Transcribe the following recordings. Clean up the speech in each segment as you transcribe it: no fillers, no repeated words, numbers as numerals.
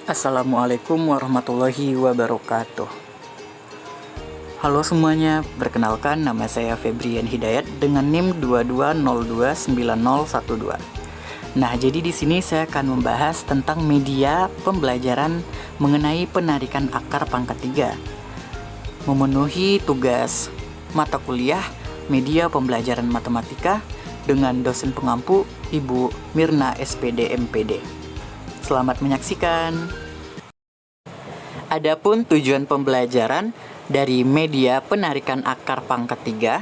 Assalamualaikum warahmatullahi wabarakatuh. Halo semuanya, perkenalkan nama saya Febrian Hidayat dengan NIM 22029012. Nah, jadi di sini saya akan membahas tentang media pembelajaran mengenai penarikan akar pangkat 3. Memenuhi tugas mata kuliah media pembelajaran matematika dengan dosen pengampu Ibu Mirna SPD MPD. Selamat menyaksikan. Adapun tujuan pembelajaran dari media penarikan akar pangkat 3,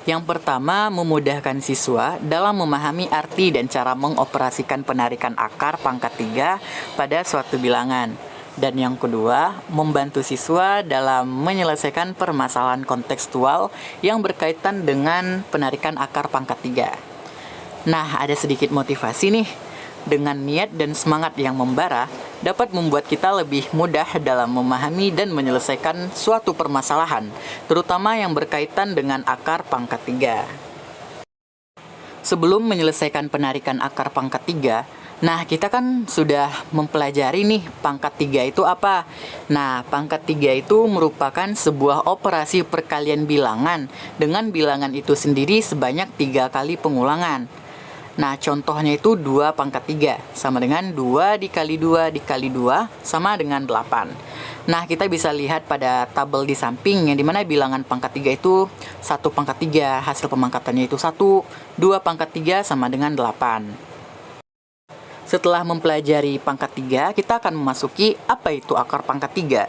yang pertama memudahkan siswa dalam memahami arti dan cara mengoperasikan penarikan akar pangkat 3 pada suatu bilangan. Dan yang kedua, membantu siswa dalam menyelesaikan permasalahan kontekstual yang berkaitan dengan penarikan akar pangkat 3. Nah, ada sedikit motivasi nih. Dengan niat dan semangat yang membara, dapat membuat kita lebih mudah dalam memahami dan menyelesaikan suatu permasalahan, terutama yang berkaitan dengan akar pangkat 3. Sebelum menyelesaikan penarikan akar pangkat 3, nah kita kan sudah mempelajari nih pangkat 3 itu apa. Nah, pangkat 3 itu merupakan sebuah operasi perkalian bilangan dengan bilangan itu sendiri sebanyak 3 kali pengulangan. Nah, contohnya itu 2 pangkat 3 sama dengan 2 dikali 2 dikali 2 sama dengan 8. Nah, kita bisa lihat pada tabel di samping yang dimana bilangan pangkat 3 itu 1 pangkat 3, hasil pemangkatannya itu 1, 2 pangkat 3 sama dengan 8. Setelah mempelajari pangkat 3, kita akan memasuki apa itu akar pangkat 3.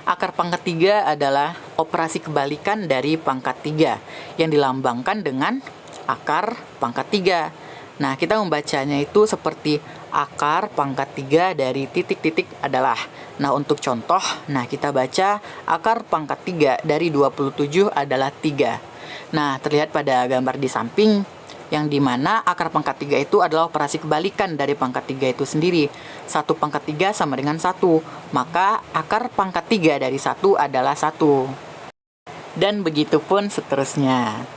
Akar pangkat 3 adalah operasi kebalikan dari pangkat 3 yang dilambangkan dengan akar pangkat 3. Nah, kita membacanya itu seperti akar pangkat 3 dari titik-titik adalah. Nah, untuk contoh, nah kita baca akar pangkat 3 dari 27 adalah 3. Nah, terlihat pada gambar di samping yang dimana akar pangkat 3 itu adalah operasi kebalikan dari pangkat 3 itu sendiri. 1 pangkat 3 sama dengan 1. Maka akar pangkat 3 dari 1 adalah 1. Dan begitu pun seterusnya.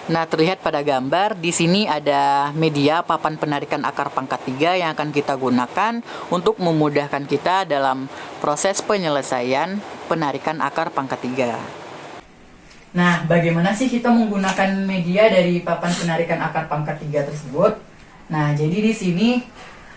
Nah, terlihat pada gambar di sini ada media papan penarikan akar pangkat 3 yang akan kita gunakan untuk memudahkan kita dalam proses penyelesaian penarikan akar pangkat 3. Nah, bagaimana sih kita menggunakan media dari papan penarikan akar pangkat 3 tersebut? Nah, jadi di sini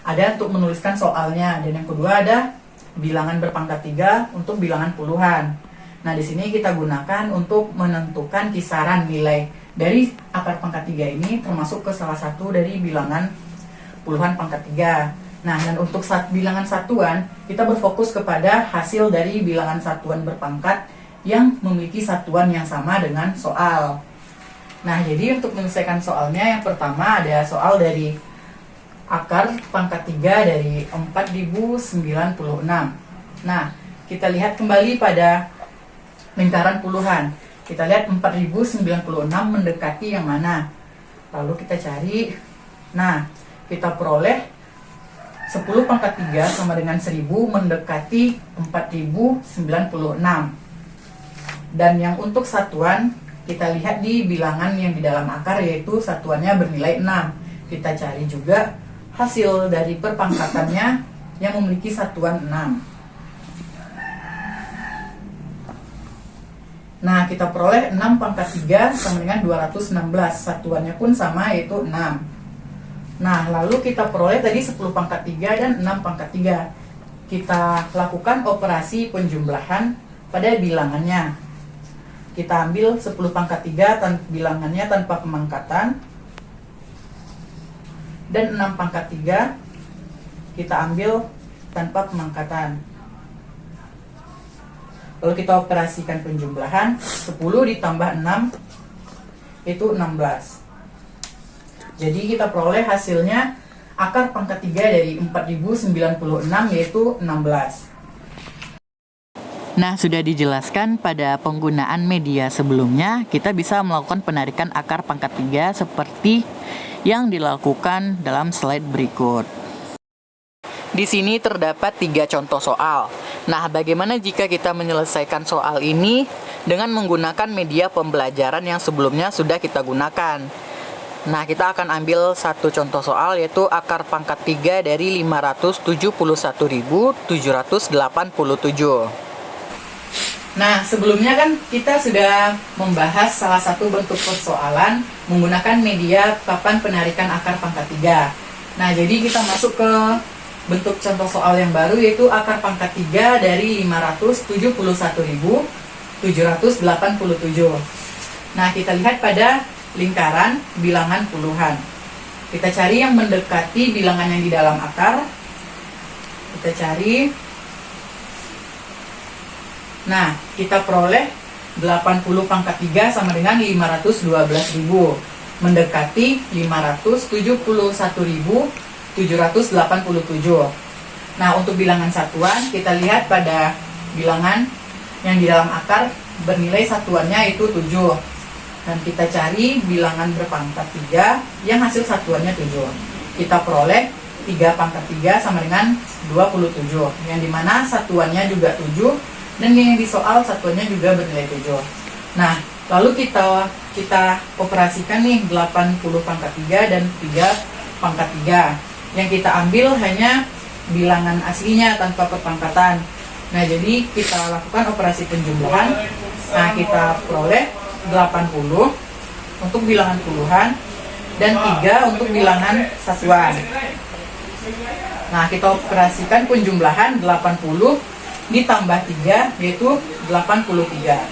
ada untuk menuliskan soalnya, dan yang kedua ada bilangan berpangkat 3 untuk bilangan puluhan. Nah, di sini kita gunakan untuk menentukan kisaran nilai dari akar pangkat 3 ini termasuk ke salah satu dari bilangan puluhan pangkat 3. Nah, dan untuk bilangan satuan, kita berfokus kepada hasil dari bilangan satuan berpangkat yang memiliki satuan yang sama dengan soal. Nah, jadi untuk menyelesaikan soalnya, yang pertama ada soal dari akar pangkat 3 dari 4096. Nah, kita lihat kembali pada lingkaran puluhan. Kita lihat 4096 mendekati yang mana. Lalu kita cari. Nah, kita peroleh 10 pangkat 3 sama dengan 1000 mendekati 4096. Dan yang untuk satuan, kita lihat di bilangan yang di dalam akar, yaitu satuannya bernilai 6. Kita cari juga hasil dari perpangkatannya yang memiliki satuan 6. Nah, kita peroleh 6 pangkat 3 sama dengan 216. Satuannya pun sama, yaitu 6. Nah, lalu kita peroleh tadi 10 pangkat 3 dan 6 pangkat 3. Kita lakukan operasi penjumlahan pada bilangannya. Kita ambil 10 pangkat 3 bilangannya tanpa pemangkatan. Dan 6 pangkat 3 kita ambil tanpa pemangkatan. Lalu kita operasikan penjumlahan. 10 ditambah 6 itu 16. Jadi kita peroleh hasilnya akar pangkat 3 dari 4096 yaitu 16. Nah, sudah dijelaskan pada penggunaan media sebelumnya, kita bisa melakukan penarikan akar pangkat 3 seperti yang dilakukan dalam slide berikut. Di sini terdapat 3 contoh soal. Nah, bagaimana jika kita menyelesaikan soal ini dengan menggunakan media pembelajaran yang sebelumnya sudah kita gunakan? Nah, kita akan ambil satu contoh soal, yaitu akar pangkat 3 dari 571.787. Nah, sebelumnya kan kita sudah membahas salah satu bentuk persoalan menggunakan media papan penarikan akar pangkat 3. Nah, jadi kita masuk ke bentuk contoh soal yang baru, yaitu akar pangkat 3 dari 571.787. Nah, kita lihat pada lingkaran bilangan puluhan. Kita cari yang mendekati bilangan yang di dalam akar. Kita cari. Nah, kita peroleh 80 pangkat 3 sama dengan 512.000. Mendekati 571.787. Nah, untuk bilangan satuan, kita lihat pada bilangan yang di dalam akar bernilai satuannya itu 7. Dan kita cari bilangan berpangkat 3 yang hasil satuannya 7. Kita peroleh 3 pangkat 3 sama dengan 27, yang dimana satuannya juga 7, dan yang di soal satuannya juga bernilai 7. Nah, lalu kita operasikan nih 80 pangkat 3 dan 3 pangkat 3. Yang kita ambil hanya bilangan aslinya tanpa perpangkatan. Nah, jadi kita lakukan operasi penjumlahan. Nah, kita peroleh 80 untuk bilangan puluhan dan 3 untuk bilangan satuan. Nah, kita operasikan penjumlahan 80 ditambah 3, yaitu 83.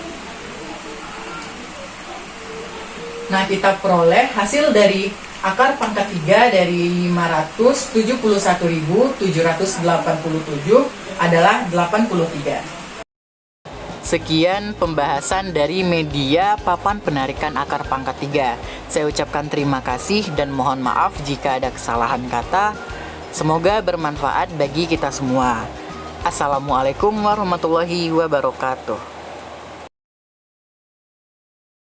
Nah, kita peroleh hasil dari akar pangkat 3 dari 571.787 adalah 83. Sekian pembahasan dari media papan penarikan akar pangkat 3. Saya ucapkan terima kasih dan mohon maaf jika ada kesalahan kata. Semoga bermanfaat bagi kita semua. Assalamualaikum warahmatullahi wabarakatuh.